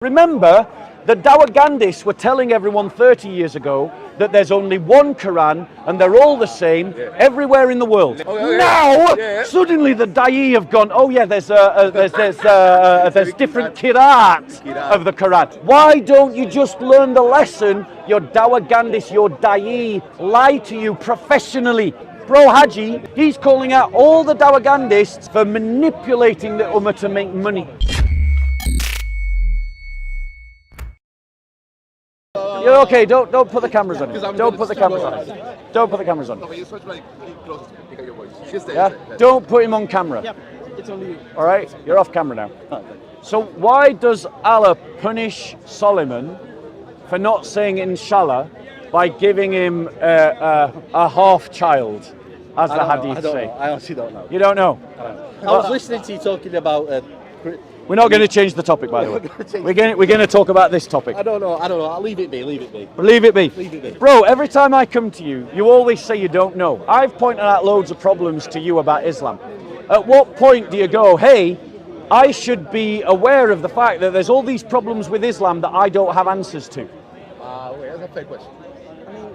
Remember, the Dawagandis were telling everyone 30 years ago that there's only one Quran and they're all the same everywhere in the world. Now, suddenly the Da'i have gone, oh yeah, there's different Qira'at of the Quran. Why don't you just learn the lesson? Your Dawagandis, your Da'i lie to you professionally. Bro Haji, he's calling out all the Dawagandists for manipulating the Ummah to make money. You're okay, don't put the cameras on. Don't put the cameras on. Don't put the cameras on. Yeah? Don't put him on camera. Alright, you're off camera now. So why does Allah punish Solomon for not saying Inshallah by giving him a half child, as the hadith say? I honestly don't know. You don't know? I was listening to you talking about... We're not going to change the topic, by the way. We're going to talk about this topic. I don't know. I'll leave it be. Leave it be. Bro, every time I come to you, you always say you don't know. I've pointed out loads of problems to you about Islam. At what point do you go, hey, I should be aware of the fact that there's all these problems with Islam that I don't have answers to? Wait, that's a fair question. I mean,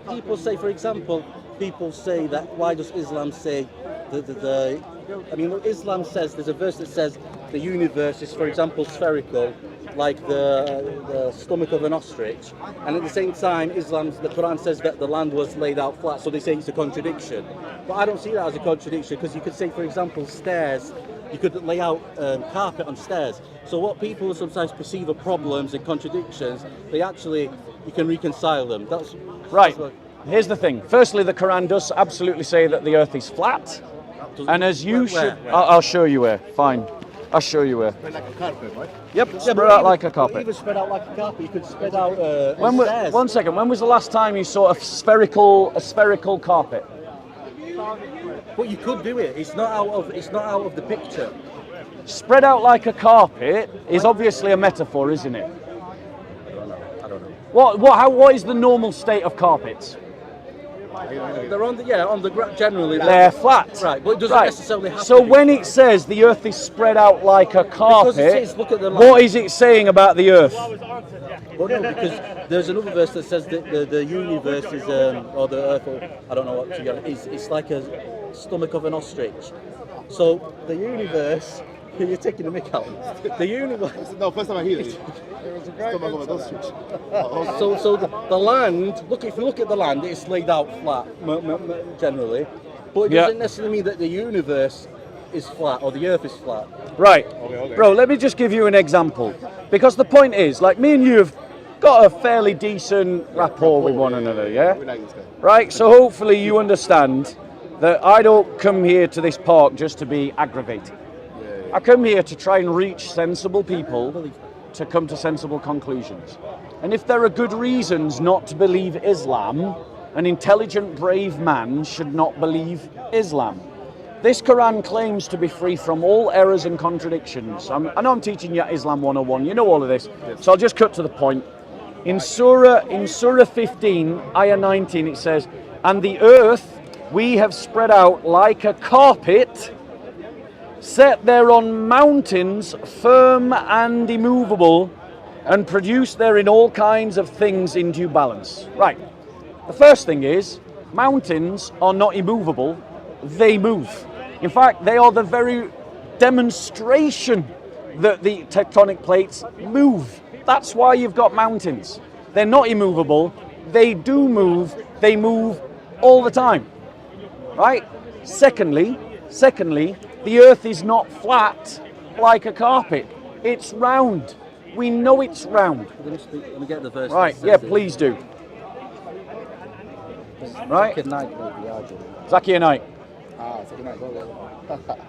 people say, for example, that why does Islam say Islam says, there's a verse that says the universe is, for example, spherical, like the stomach of an ostrich, and at the same time, the Quran says that the land was laid out flat, so they say it's a contradiction. But I don't see that as a contradiction, because you could say, for example, stairs, you could lay out carpet on stairs. So what people sometimes perceive as problems and contradictions, you can reconcile them. That's Here's the thing. Firstly, the Quran does absolutely say that the earth is flat. And as you should... I'll show you where. Fine. I'll show you where. Spread like a carpet, right? Yep, spread out like a carpet. Even spread out like a carpet, you could spread out stairs. One second, when was the last time you saw a spherical carpet? But you could do it. It's not out of the picture. Spread out like a carpet is obviously a metaphor, isn't it? I don't know. What is the normal state of carpets? They're on the ground generally. They're flat. Right, but it doesn't necessarily have So to be. when it says the earth is spread out like a carpet, look at the what is it saying about the earth? Well, no, because there's another verse that says that the universe is, or the earth, or I don't know what to get. It's like a stomach of an ostrich. So the universe. You're taking the mick out. The universe. No, first time I hear it. Stomach of an ostrich. So the land. If you look at the land, it's laid out flat generally, but it doesn't necessarily mean that the universe is flat or the earth is flat. Right. Okay. Bro, let me just give you an example, because the point is, like, me and you have got a fairly decent rapport with one another, yeah? We like this guy. Right. So hopefully you understand that I don't come here to this park just to be aggravated. I come here to try and reach sensible people to come to sensible conclusions. And if there are good reasons not to believe Islam, an intelligent, brave man should not believe Islam. This Quran claims to be free from all errors and contradictions. I know I'm teaching you Islam 101, you know all of this, so I'll just cut to the point. In Surah 15, Ayah 19, it says, "And the earth we have spread out like a carpet, set there on mountains, firm and immovable, and produce therein all kinds of things in due balance." Right. The first thing is, mountains are not immovable, they move. In fact, they are the very demonstration that the tectonic plates move. That's why you've got mountains. They're not immovable, they do move, they move all the time. Right? Secondly, the earth is not flat like a carpet. It's round. We know it's round. Let me get the verse. Right, yeah, please do. Right? Zakir Knight. Second night. Okay.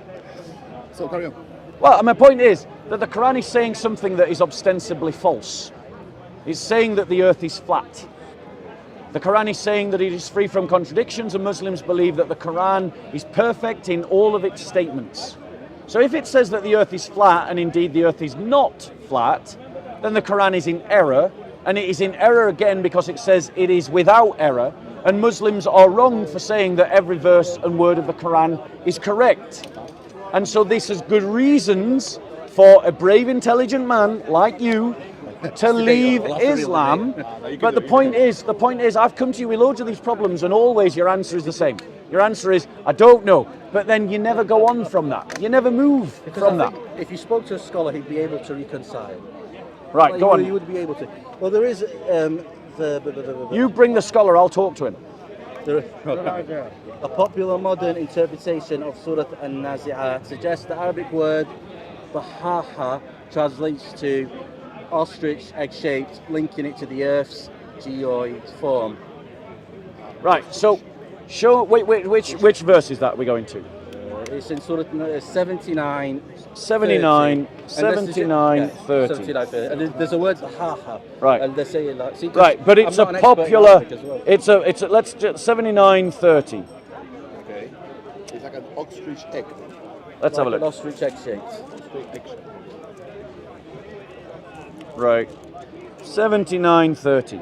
So carry on. Well, my point is that the Quran is saying something that is ostensibly false. It's saying that the earth is flat. The Quran is saying that it is free from contradictions, and Muslims believe that the Quran is perfect in all of its statements. So if it says that the earth is flat, and indeed the earth is not flat, then the Quran is in error, and it is in error again because it says it is without error, and Muslims are wrong for saying that every verse and word of the Quran is correct. And so this is good reasons for a brave, intelligent man like you to leave Islam. But the point is, I've come to you with loads of these problems, and always your answer is the same. Your answer is, I don't know. But then you never go on from that. You never move from that. If you spoke to a scholar, he'd be able to reconcile. Right, Like, go on. You would be able to. Well, there is You bring the scholar, I'll talk to him. A popular modern interpretation of Surah An-Nazi'at suggests the Arabic word Bahaha translates to ostrich egg-shaped, linking it to the Earth's geoid form. Right, so which verse is that we're going to? It's in Surah 79. 79, 30. 79, 30. 79, 30. And there's a word Bahaha. Right. And they say it like. See, Right, but it's a I'm not an expert in popular. Arabic as well. It's a. Let's just 79, 30. Okay. It's like an ostrich egg. Let's have a Like an look. ostrich egg-shaped. Ostrich egg. Right, 79, 30.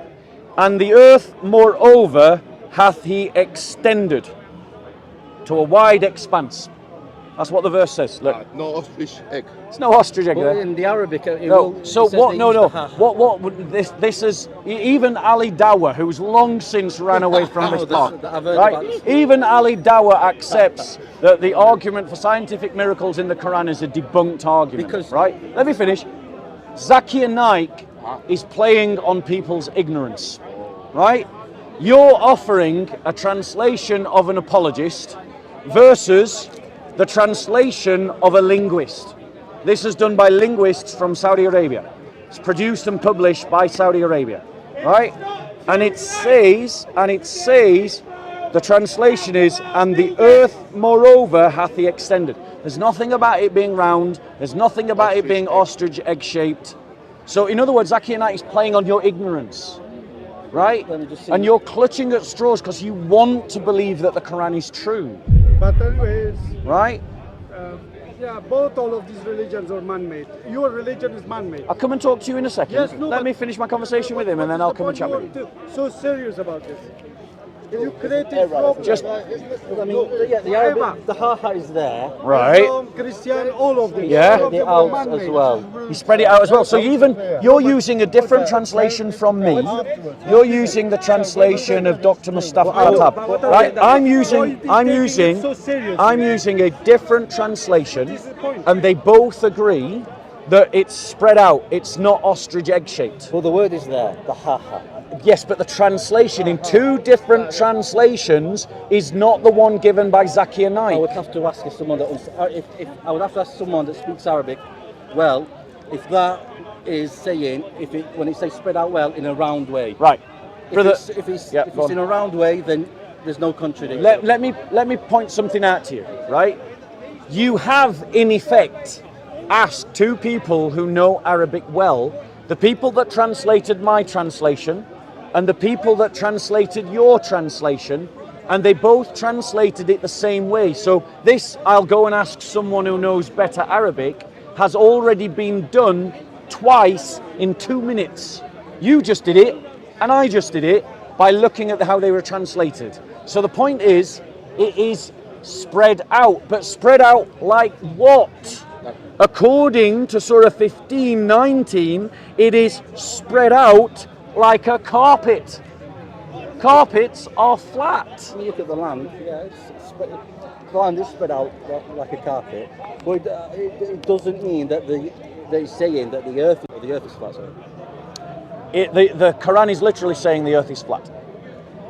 And the earth, moreover, hath he extended to a wide expanse. That's what the verse says. Look, No ostrich egg. it's no ostrich egg Well, there. in the Arabic, it No. will, So it says what? they No, use no. Bahaha. What? would this is even Ali Dawah, who's long since ran away from this Oh, park. I've heard about Right? this. Even Ali Dawah accepts that the argument for scientific miracles in the Quran is a debunked argument. Because- right? Let me finish. Zakir Naik is playing on people's ignorance. Right? You're offering a translation of an apologist versus the translation of a linguist. This is done by linguists from Saudi Arabia. It's produced and published by Saudi Arabia, right? And it says, the translation is, and the earth moreover hath he extended. There's nothing about it being round. There's nothing about it being ostrich egg-shaped. So in other words, Zakir Naik is playing on your ignorance. Right? Let me just see. And you're clutching at straws because you want to believe that the Quran is true. But anyways, Right? yeah, both all of these religions are man-made. Your religion is man-made. I'll come and talk to you in a second. Yes, no, Let but- me finish my conversation with him and then I'll come and chat with you. So serious about this. You created problem. Just- I mean, yeah, the Arabic, the Haha is there. Right? Islam, Christian, all of them. Yeah. All of The them are Alps man-made. as well. You spread it out as well. So you're using a different translation from me. You're using the translation of Dr. Mustafa Khattab. Right? I'm using a different translation, and they both agree that it's spread out. It's not ostrich egg shaped. Well, the word is there, the Haha. Yes, but the translation in two different translations is not the one given by Zakir I would Naik. have to ask someone that if I would have to ask someone that speaks Arabic. Well, if that is saying when it says spread out well in a round way. Right, brother. If it's Yeah, go on. in a round way, then there's no contradiction. Let me point something out to you, right? You have, in effect, asked two people who know Arabic well, the people that translated my translation and the people that translated your translation, and they both translated it the same way. So this, I'll go and ask someone who knows better Arabic, has already been done twice in 2 minutes. You just did it, and I just did it by looking at how they were translated. So the point is, it is spread out, but spread out like what? According to Surah 15:19, it is spread out like a carpet. Carpets are flat. When you look at the land, yeah, the land is spread out like a carpet, but it doesn't mean that they're saying that the earth is flat. Sorry. The Quran is literally saying the earth is flat.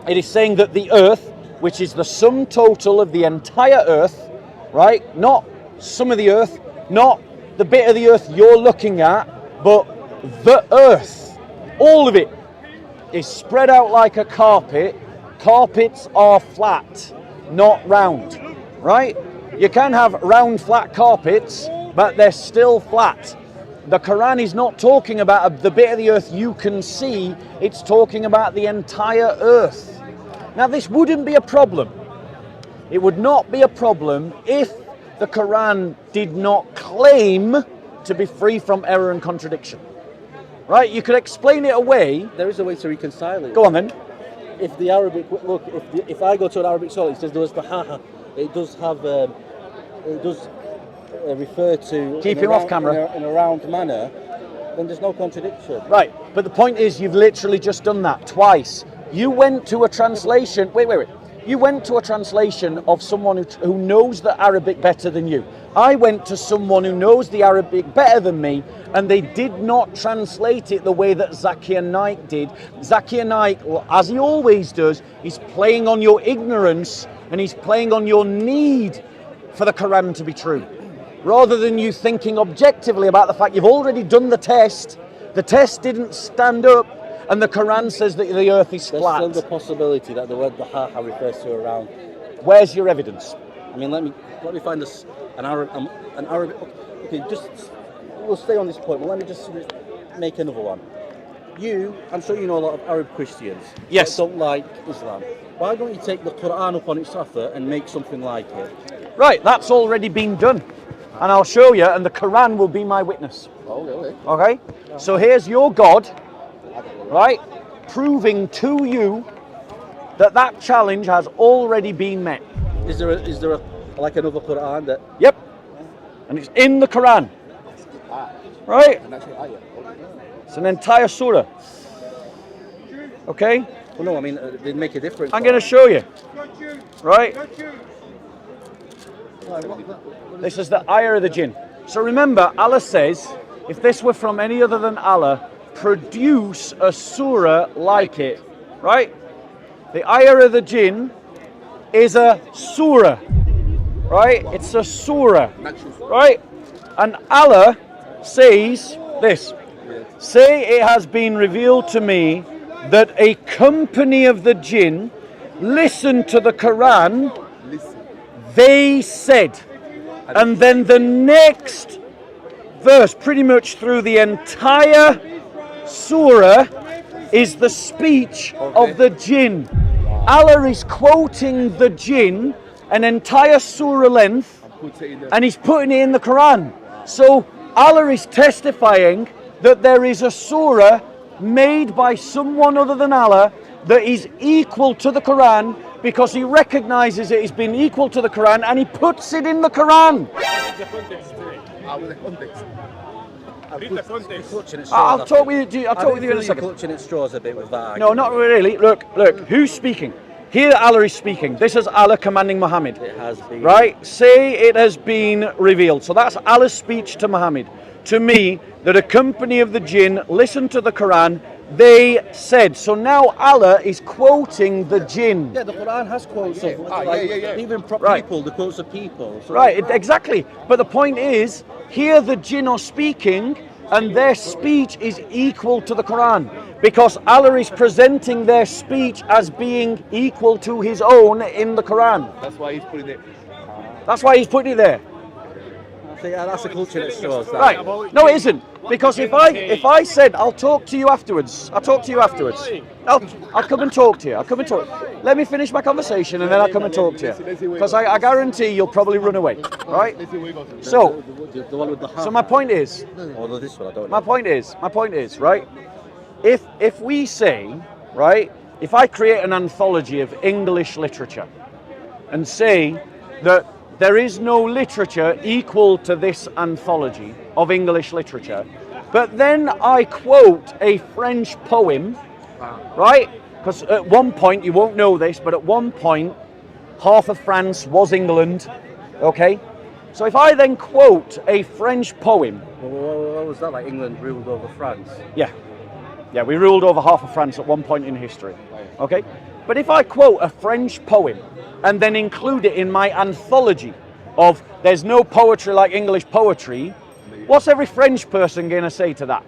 It is saying that the earth, which is the sum total of the entire earth, right? Not some of the earth, not the bit of the earth you're looking at, but the earth, all of it, is spread out like a carpet. Carpets are flat, not round, right? You can have round, flat carpets, but they're still flat. The Quran is not talking about the bit of the earth you can see, it's talking about the entire earth. Now, this wouldn't be a problem. It would not be a problem if the Quran did not claim to be free from error and contradiction. Right? You could explain it away. There is a way to reconcile it. Go on then. If the Arabic look, if I go to an Arabic scholar, it says there was Bahaha. It does have refer to Keep in him a off round- camera. in a round manner, then there's no contradiction. Right, but the point is, you've literally just done that twice. You went to a translation. Wait. You went to a translation of someone who knows the Arabic better than you. I went to someone who knows the Arabic better than me, and they did not translate it the way that Zakir Naik did. Zakir Naik, as he always does, is playing on your ignorance and he's playing on your need for the Quran to be true. Rather than you thinking objectively about the fact you've already done the test didn't stand up, and the Quran says that the earth is There's flat. still the possibility that the word Bahaha refers to a round. Where's your evidence? I mean, let me find this an Arab. Okay, just we'll stay on this point, but let me just make another one. I'm sure you know a lot of Arab Christians. Yes. That don't like Islam. Why don't you take the Quran up on its author and make something like it? Right, that's already been done. And I'll show you, and the Quran will be my witness. Okay. Okay? So here's your God, right, proving to you that challenge has already been met. Is there a like another Quran that? Yep. And it's in the Quran. Right? And that's ayah. It's an entire surah. Okay? Well, no, I mean they make a difference. I'm going to show you. Right? This is the ayah of the jinn. So remember, Allah says, if this were from any other than Allah, produce a surah like it. Right? The ayah of the jinn is a surah. Right? It's a surah. Right? And Allah says this. Say it has been revealed to me that a company of the jinn listened to the Quran. They said. And then the next verse, pretty much through the entire surah, is the speech of the jinn. Allah is quoting the jinn an entire surah length, and he's putting it in the Quran. So Allah is testifying that there is a surah made by someone other than Allah that is equal to the Quran, because he recognizes it as being equal to the Quran, and he puts it in the Quran. With the context. I'll talk with you. I'll talk with you in a second. Clutching at straws a bit with that. No, not really. Look. Who's speaking? Here Allah is speaking. This is Allah commanding Muhammad. It has been. Right? Say it has been revealed. So that's Allah's speech to Muhammad. To me, that a company of the jinn listened to the Quran. They said. So now Allah is quoting the jinn. Yeah, the Quran has quotes of even people, the quotes of people. So Right, exactly. But the point is, here the jinn are speaking, and their speech is equal to the Quran, because Allah is presenting their speech as being equal to his own in the Quran. That's why he's putting it. That's why he's putting it there. I think that's a culture at straws. That. Right. No, it isn't. Because if I said I'll talk to you afterwards, I'll come and talk to you. I'll come and talk. Let me finish my conversation, and then I'll come and talk to you. Because I guarantee you'll probably run away. Right? So The one with the my point is, Although this one I don't know. My point is, right? If we say, right, if I create an anthology of English literature and say that there is no literature equal to this anthology of English literature, but then I quote a French poem, right? Because at one point, you won't know this, but at one point, half of France was England, okay? So if I then quote a French poem... What was that, like England ruled over France? Yeah, we ruled over half of France at one point in history, okay? But if I quote a French poem and then include it in my anthology of there's no poetry like English poetry, what's every French person going to say to that?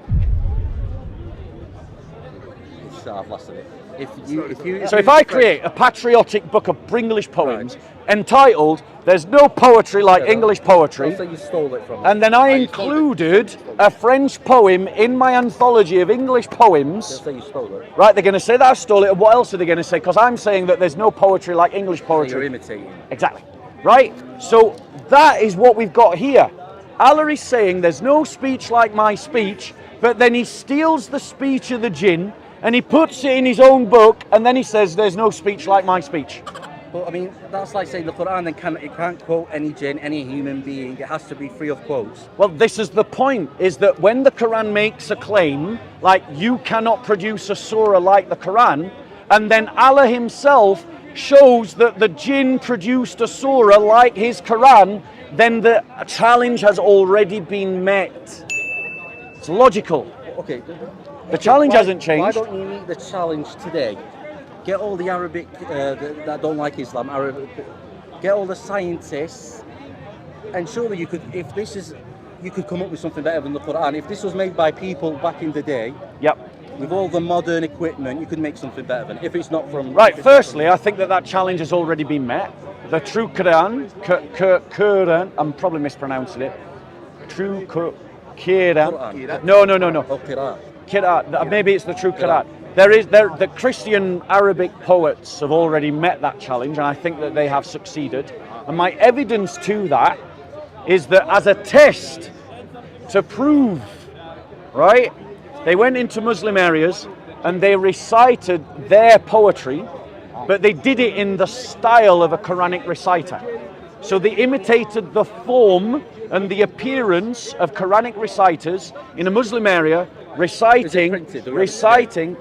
I've lost it. If I create a patriotic book of English poems entitled "There's no poetry like English poetry," So you stole it from and then I included a French poem in my anthology of English poems, They'll say you stole it. right? They're going to say that I stole it. And what else are they going to say? Because I'm saying that there's no poetry like English You're poetry. imitating. Exactly. Right? So that is what we've got here. Allah is saying there's no speech like my speech, but then he steals the speech of the jinn and he puts it in his own book, and then he says there's no speech like my speech. But I mean, that's like saying the Quran then it can't quote any jinn, any human being. It has to be free of quotes. Well, this is the point, is that when the Quran makes a claim, like you cannot produce a surah like the Quran, and then Allah himself shows that the jinn produced a surah like his Quran, then the challenge has already been met. It's logical. Okay. The challenge hasn't changed. Why don't you meet the challenge today? Get all the Arabic that don't like Islam, get all the scientists, and surely you could, you could come up with something better than the Quran. If this was made by people back in the day, Yep. with all the modern equipment, you could make something better than. If it's not from Right, firstly, I think that challenge has already been met. The true Quran, Quran, I'm probably mispronouncing it. True Quran. No. Oh, Qira'at. Quran. Maybe it's the true Quran. The Christian Arabic poets have already met that challenge, and I think that they have succeeded. And my evidence to that is that as a test to prove, right, they went into Muslim areas and they recited their poetry, but they did it in the style of a Quranic reciter. So they imitated the form and the appearance of Quranic reciters in a Muslim area, reciting.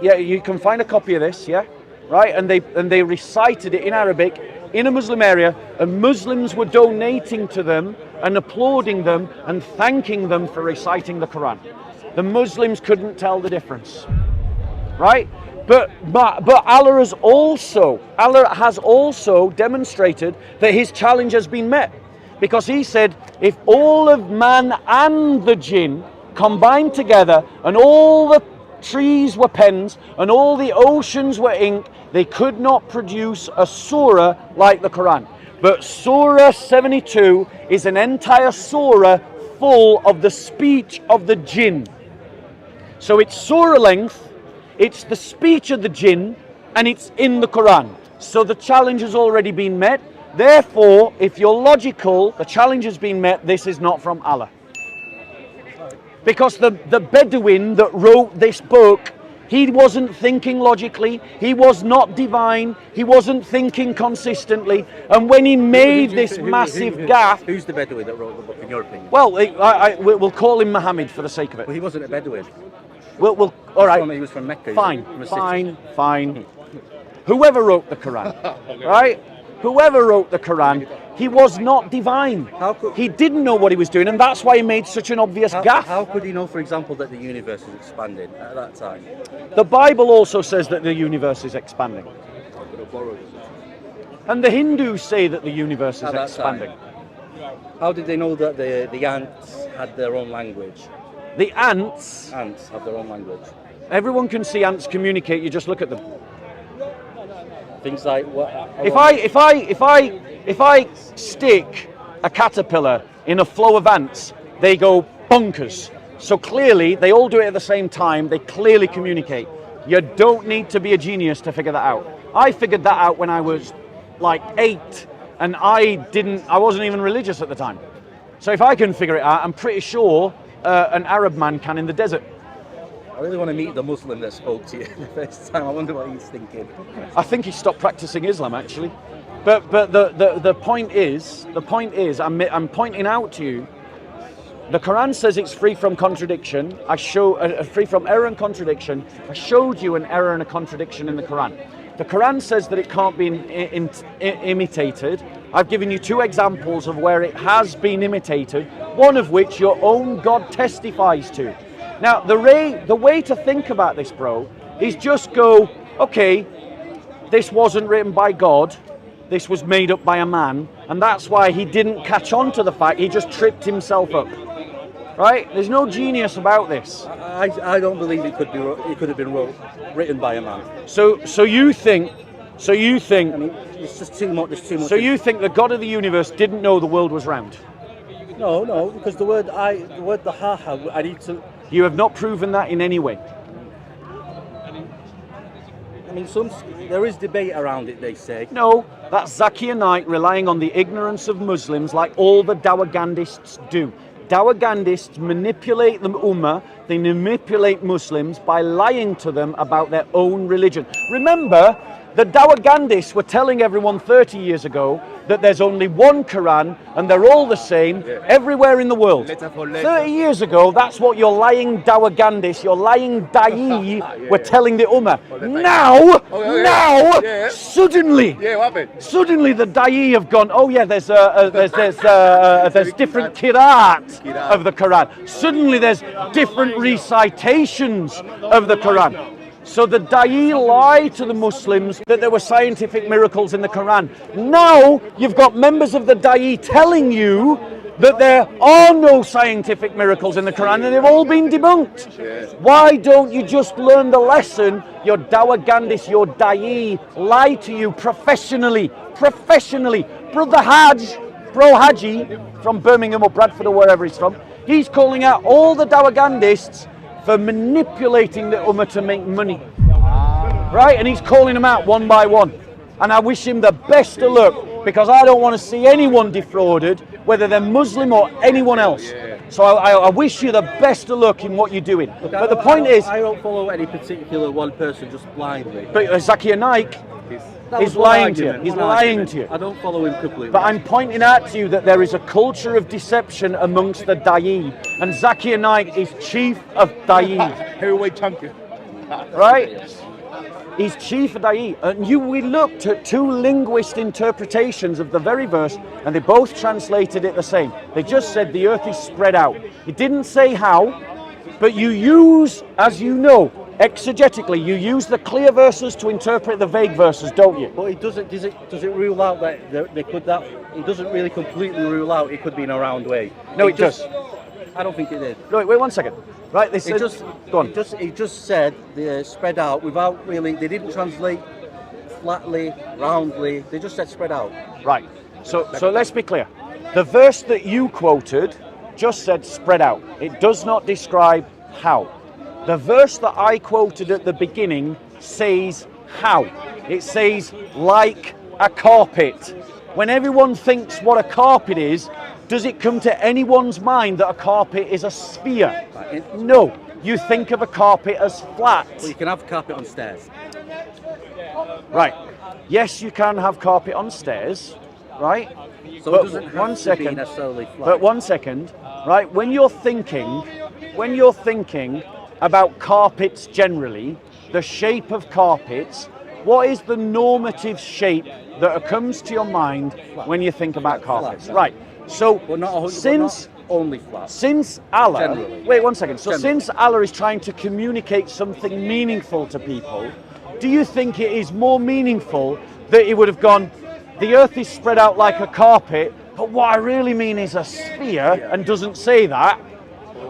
Yeah, you can find a copy of this. Yeah, right. And they recited it in Arabic in a Muslim area, and Muslims were donating to them and applauding them and thanking them for reciting the Quran. The Muslims couldn't tell the difference, right? But Allah has also demonstrated that his challenge has been met, because he said, if all of man and the jinn combined together, and all the trees were pens, and all the oceans were ink, they could not produce a surah like the Quran. But Surah 72 is an entire surah full of the speech of the jinn. So it's surah length, it's the speech of the jinn, and it's in the Quran. So the challenge has already been met. Therefore, if you're logical, the challenge has been met. This is not from Allah. Because the Bedouin that wrote this book, he wasn't thinking logically, he was not divine, he wasn't thinking consistently, and when he made this massive gaffe... Who's the Bedouin that wrote the book, in your opinion? Well, we'll call him Muhammad for the sake of it. Well, he wasn't a Bedouin. All right. He was from Mecca. Fine. Whoever wrote the Quran, right? Whoever wrote the Quran, he was not divine. He didn't know what he was doing, and that's why he made such an obvious gaffe. How could he know, for example, that the universe is expanding at that time? The Bible also says that the universe is expanding. And the Hindus say that the universe is expanding. How did they know that the ants had their own language? The ants Ants have their own language. Everyone can see ants communicate. You just look at them. Things like what? If I stick a caterpillar in a flow of ants, they go bonkers. So clearly, they all do it at the same time. They clearly communicate. You don't need to be a genius to figure that out. I figured that out when I was like 8, and I wasn't even religious at the time. So if I can figure it out, I'm pretty sure an Arab man can in the desert. I really want to meet the Muslim that spoke to you the first time. I wonder what he's thinking. I think he stopped practicing Islam, actually. But the point is, I'm pointing out to you, the Quran says it's free from contradiction. Free from error and contradiction. I showed you an error and a contradiction in the Quran. The Quran says that it can't be imitated. I've given you 2 examples of where it has been imitated, one of which your own God testifies to. Now, the way to think about this, bro, is just go, okay, this wasn't written by God, this was made up by a man, and that's why he didn't catch on to the fact, he just tripped himself up. Right? There's no genius about this. I don't believe it could have been written by a man. So you think I mean, it's just too much. There's too much. So you think the God of the universe didn't know the world was round? No, because the word the ha, I need to. You have not proven that in any way. I mean, there is debate around it, they say. No, that's Zakir Naik relying on the ignorance of Muslims like all the Dawagandists do. Dawagandists manipulate the Ummah, they manipulate Muslims by lying to them about their own religion. Remember, The Dawagandis were telling everyone 30 years ago that there's only one Quran and they're all the same everywhere in the world. 30 years ago, that's what your lying Dawagandis, your lying Da'i were telling the Ummah. Now, suddenly, suddenly the Da'i have gone, oh yeah, there's different qira'at of the Quran. Suddenly there's different recitations of the Quran. So the Da'i lie to the Muslims that there were scientific miracles in the Quran. Now you've got members of the Da'i telling you that there are no scientific miracles in the Quran and they've all been debunked. Why don't you just learn the lesson? Your Dawagandis, your Da'i lie to you professionally. Brother Bro Haji from Birmingham or Bradford or wherever he's from, he's calling out all the Dawagandists for manipulating the Ummah to make money. Right? And he's calling them out one by one. And I wish him the best of luck, because I don't want to see anyone defrauded, whether they're Muslim or anyone else. So I wish you the best of luck in what you're doing. Look, but the point is, I don't follow any particular one person just blindly. But Zakir Naik is lying to you. He's lying to you. I don't follow him completely. But I'm pointing out to you that there is a culture of deception amongst the Da'i, and Zakir Naik is chief of Da'i. Heavyweight champion. Right? He's chief of Da'i. And we looked at two linguist interpretations of the very verse, and they both translated it the same. They just said the earth is spread out. It didn't say how, but you use, as you know, exegetically, you use the clear verses to interpret the vague verses, don't you? But it doesn't. Does it rule out that they could that? It doesn't really completely rule out it could be in a round way. No, it does. I don't think it did. No, wait 1 second. Right, they said, go on. It just said they spread out without really. They didn't translate flatly, roundly. They just said spread out. Right. So let's be clear. The verse that you quoted just said spread out. It does not describe how. The verse that I quoted at the beginning says how. It says like a carpet. When everyone thinks what a carpet is, does it come to anyone's mind that a carpet is a sphere? No. You think of a carpet as flat. Well, you can have carpet on stairs. Right. Yes, you can have carpet on stairs, right? So but it doesn't have to be necessarily flat. But 1 second, right? When you're thinking about carpets generally, the shape of carpets, what is the normative shape that comes to your mind when you think about carpets? Right. So since only flat. Since Allah, generally. wait 1 second. So Generally. since Allah is trying to communicate something meaningful to people, do you think it is more meaningful that he would have gone, the earth is spread out like a carpet, but what I really mean is a sphere, and doesn't say that?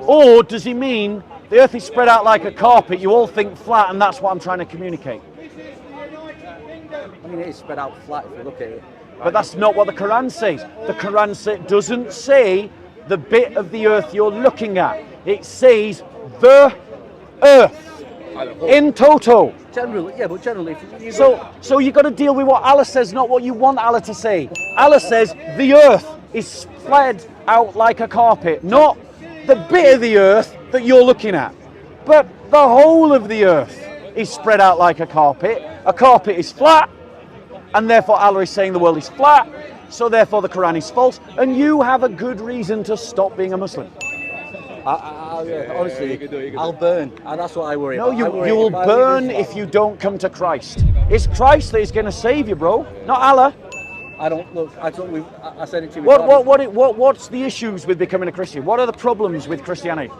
Or does he mean the earth is spread out like a carpet, you all think flat, and that's what I'm trying to communicate? I mean, it is spread out flat if you look at it. But that's not what the Quran says. The Quran doesn't say the bit of the earth you're looking at. It says the earth in toto. Generally, yeah, but generally, if you So you got to deal with what Allah says, not what you want Allah to say. Allah says the earth is spread out like a carpet, not the bit of the earth that you're looking at, but the whole of the earth is spread out like a carpet. A carpet is flat, and therefore Allah is saying the world is flat, so therefore the Quran is false, and you have a good reason to stop being a Muslim. Honestly, I'll burn, and that's what I worry No, about. you'll burn if you don't come to Christ. It's Christ that is going to save you, bro, not Allah. I said it to you. What's the issues with becoming a Christian? What are the problems with Christianity?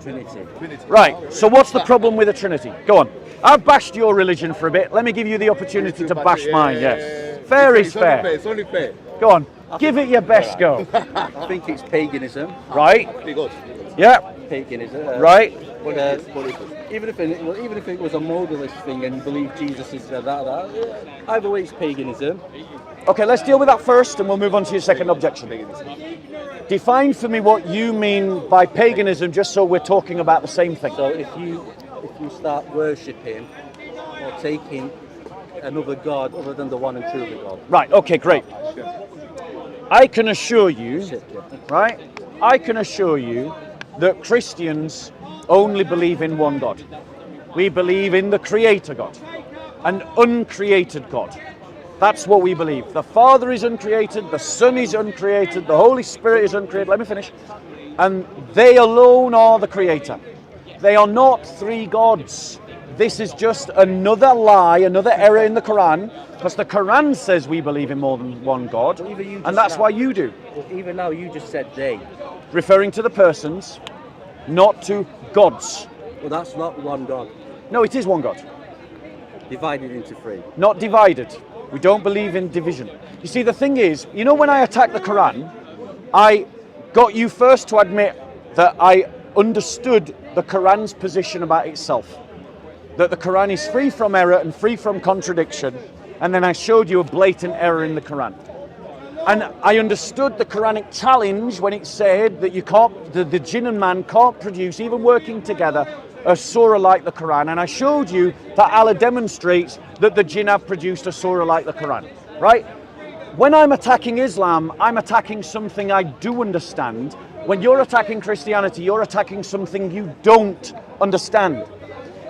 Trinity. Right, so what's the problem with the Trinity? Go on. I've bashed your religion for a bit. Let me give you the opportunity to bash mine, yes. Fair is fair. It's only fair. Go on. Give it your best go. I think it's paganism. Right? Because Yeah. Paganism. Right. But even if it was a modalist thing and you believe Jesus is that, either way it's paganism. Okay, let's deal with that first and we'll move on to your second objection. Define for me what you mean by paganism, just so we're talking about the same thing. So if you start worshipping or taking another God other than the one and true God. Right, okay, great. I can assure you, right? I can assure you that Christians only believe in one God. We believe in the Creator God. an uncreated God. That's what we believe. The Father is uncreated, the Son is uncreated, the Holy Spirit is uncreated. Let me finish. And they alone are the creator. They are not three gods. This is just another lie, another error in the Quran, because the Quran says we believe in more than one God, and that's why you do. Well, even now, you just said they. Referring to the persons, not to gods. Well, that's not one God. No, it is one God. Divided into three. Not divided. We don't believe in division. You see, the thing is, you know, when I attacked the Quran, I got you first to admit that I understood the Quran's position about itself. That the Quran is free from error and free from contradiction. And then I showed you a blatant error in the Quran. And I understood the Quranic challenge when it said that you can't, the jinn and man can't produce, even working together, a surah like the Quran. And I showed you that Allah demonstrates that the jinn have produced a surah like the Quran, right? When I'm attacking Islam, I'm attacking something I do understand. When you're attacking Christianity, you're attacking something you don't understand.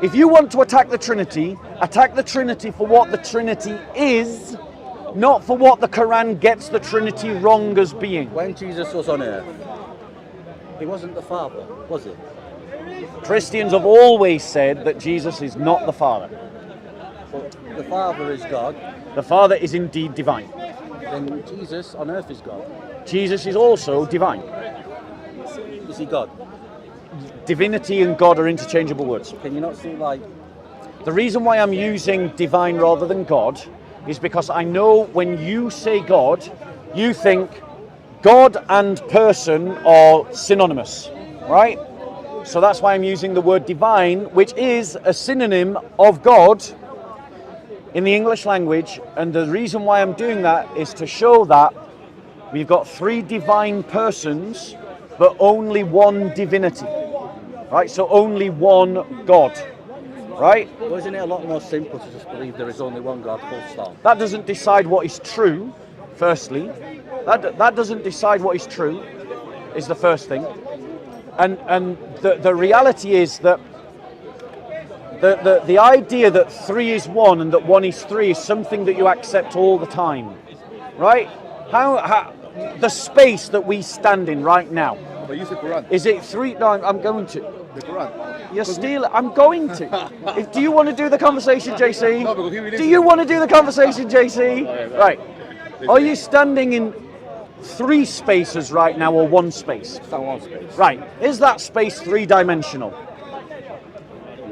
If you want to attack the Trinity for what the Trinity is, not for what the Quran gets the Trinity wrong as being. When Jesus was on earth, he wasn't the Father, was he? Christians have always said that Jesus is not the Father. But the Father is God. The Father is indeed divine. Then Jesus on earth is God. Jesus is also divine. Is he God? Divinity and God are interchangeable words. Can you not see, like... The reason why I'm using divine rather than God is because I know when you say God, you think God and person are synonymous, right? So that's why I'm using the word divine, which is a synonym of God in the English language. And the reason why I'm doing that is to show that we've got three divine persons, but only one divinity, right? So only one God, right? Well, isn't it a lot more simple to just believe there is only one God, full stop? That doesn't decide what is true, firstly. That doesn't decide what is true, is the first thing. And the reality is that the idea that three is one and that one is three is something that you accept all the time, right? How the space that we stand in right now, But use the Quran. is it three? No, I'm going to. The Quran. You're stealing. I'm going to. Do you want to do the conversation, JC? No, because he released Do you it. want to do the conversation, JC? yeah. Right. Are you standing in three spaces right now or one space? It's not one space. Right. Is that space three-dimensional?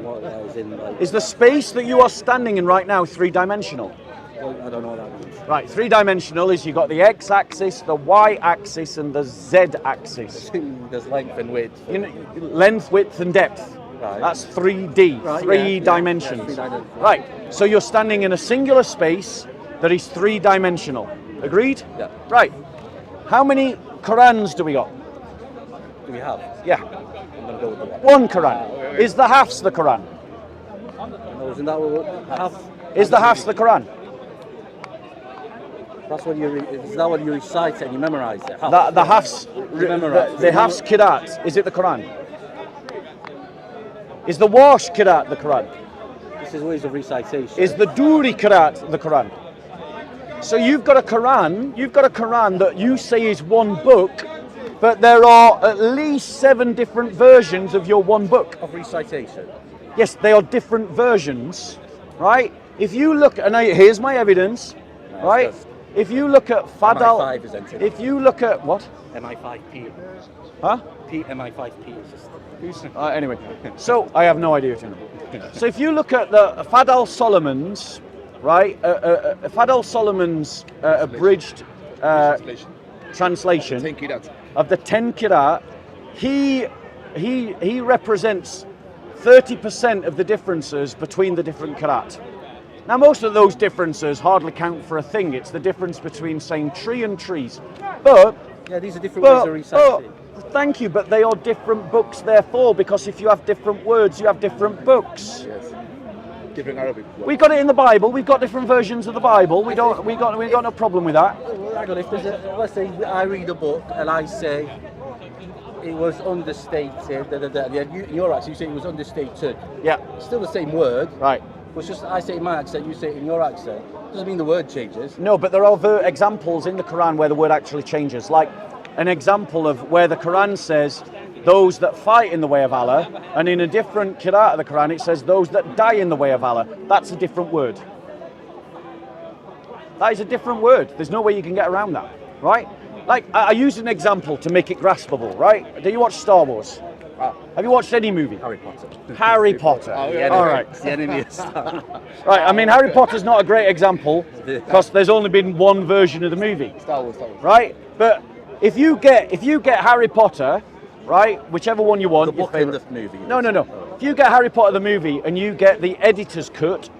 What, as in, like, Is the space that you are standing in right now three-dimensional? well, I don't know what that means. Right. Three-dimensional is you've got the x-axis, the y-axis, and the z-axis. There's length and width. You know, length, width, and depth. Right. That's 3D, Right, three yeah, dimensions. yeah, three dimensions. Right. So you're standing in a singular space that is three-dimensional. Agreed? Yeah. Right. How many Qurans do we got? Do we have? Yeah. I'm going to go with the one. One Quran. Is the Hafs the Quran? No, isn't that what half? Is the Hafs the Quran? That's when you. Is that what you recite and you memorize it? Half. The Hafs, Memorize. the Hafs Qiraat, is it the Quran? Is the Warsh Qiraat the Quran? This is ways of recitation. Is the Duri Qiraat the Quran? So you've got a Quran that you say is one book, but there are at least 7 different versions of your one book. of recitation? Yes, they are different versions, right? If you look, and here's my evidence, right? just- If you look at Fadal, MI5 is entered. if you look at what? MI5P. Huh? MI5P is just. Anyway, so I have no idea what you know. So if you look at the Fadal Solomon's, right? Fadal Solomon's abridged translation Thank you, that. of the 10 Qiraat, he represents 30% of the differences between the different Qiraat. Now, most of those differences hardly count for a thing. It's the difference between saying tree and trees. But Yeah, these are different ways of reciting. thank you, but they are different books, therefore, because if you have different words, you have different books. Yes. Different Arabic. We got it in the Bible. We've got different versions of the Bible. We got no problem with that. Well, hang on, if there's let's say I read a book and I say it was understated, and you're right, so you say it was understated. Yeah, It's still the same word, right. But it's just I say it in my accent, you say it in your accent. Doesn't mean the word changes. No, but there are other examples in the Quran where the word actually changes. Like an example of where the Quran says those that fight in the way of Allah, and in a different qira'ah of the Quran it says those that die in the way of Allah. That's a different word. That is a different word. There's no way you can get around that, right? Like, I use an example to make it graspable, right? Do you watch Star Wars? Have you watched any movie? Harry Potter. Harry Potter. All right. It's the enemy of Star. Right, I mean, Harry Potter's not a great example because there's only been one version of the movie. Star Wars. Right? But if you get Harry Potter, right, whichever one you want, The book and the movie. No. If you get Harry Potter the movie and you get the editor's cut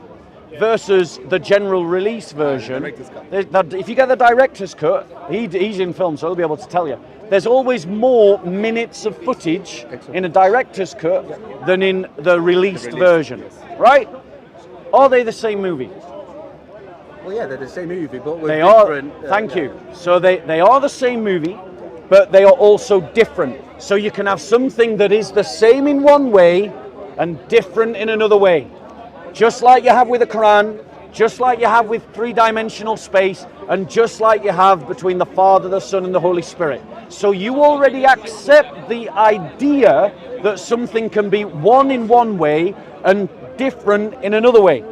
versus the general release version, if you get the director's cut, he's in film, so he'll be able to tell you. There's always more minutes of footage in a director's cut than in the released version, right? Are they the same movie? Well, yeah, they're the same movie, but with They different. are. Thank you. So they are the same movie, but they are also different. So you can have something that is the same in one way and different in another way. Just like you have with the Quran, just like you have with three-dimensional space, and just like you have between the Father, the Son, and the Holy Spirit. So you already accept the idea that something can be one in one way and different in another way.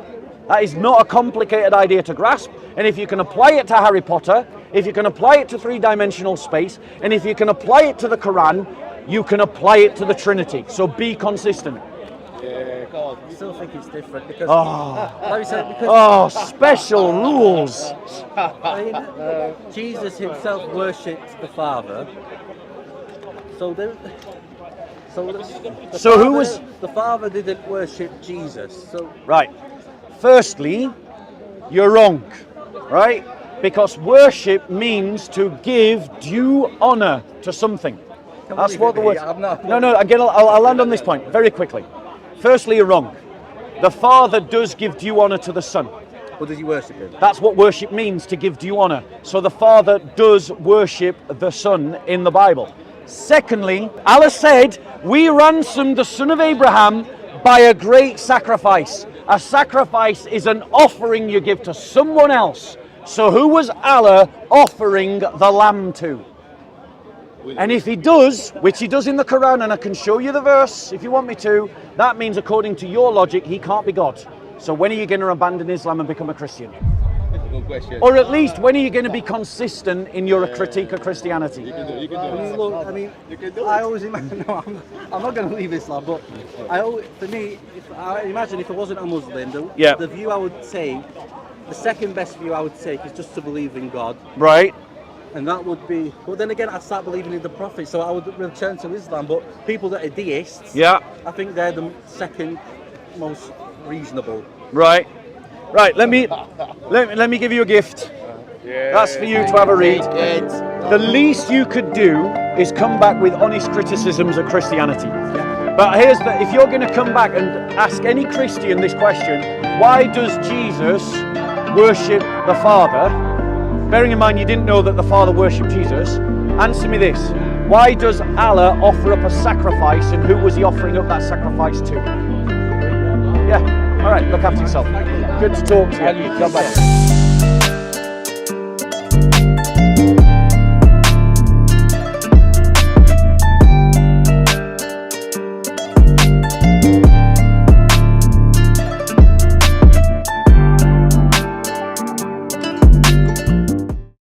That is not a complicated idea to grasp, and if you can apply it to Harry Potter, if you can apply it to three-dimensional space, and if you can apply it to the Quran, you can apply it to the Trinity. So be consistent. I still think it's different because, Oh, like we said, because special rules. I mean, Jesus himself worshipped the Father. So the Father didn't worship Jesus. So Right. Firstly, you're wrong, right? Because worship means to give due honor to something. That's what the word. No. Again, I'll land on this point very quickly. Firstly, you're wrong. The Father does give due honor to the Son. Or does he worship him? That's what worship means, to give due honor. So the Father does worship the Son in the Bible. Secondly, Allah said, we ransomed the son of Abraham by a great sacrifice. A sacrifice is an offering you give to someone else. So who was Allah offering the lamb to? And if he does, which he does in the Quran, and I can show you the verse if you want me to, that means according to your logic, he can't be God. So when are you going to abandon Islam and become a Christian? Good question. Or at least, when are you going to be consistent in your critique of Christianity? You can do I mean, it. look, I mean, I always imagine. No, I'm not going to leave Islam, but for me, I imagine if I wasn't a Muslim, the view I would take, the second best view I would take is just to believe in God. Right. And that would be, but then again, I'd start believing in the Prophet, so I would return to Islam. But people that are deists, Yeah. I think they're the second most reasonable. Right. Right. Let me give you a gift. That's for you to have a read. The least you could do is come back with honest criticisms of Christianity. But if you're going to come back and ask any Christian this question, why does Jesus worship the Father? Bearing in mind you didn't know that the Father worshipped Jesus, answer me this. Why does Allah offer up a sacrifice, and who was he offering up that sacrifice to? Yeah. All right, look after yourself. Good to talk to you. God bless.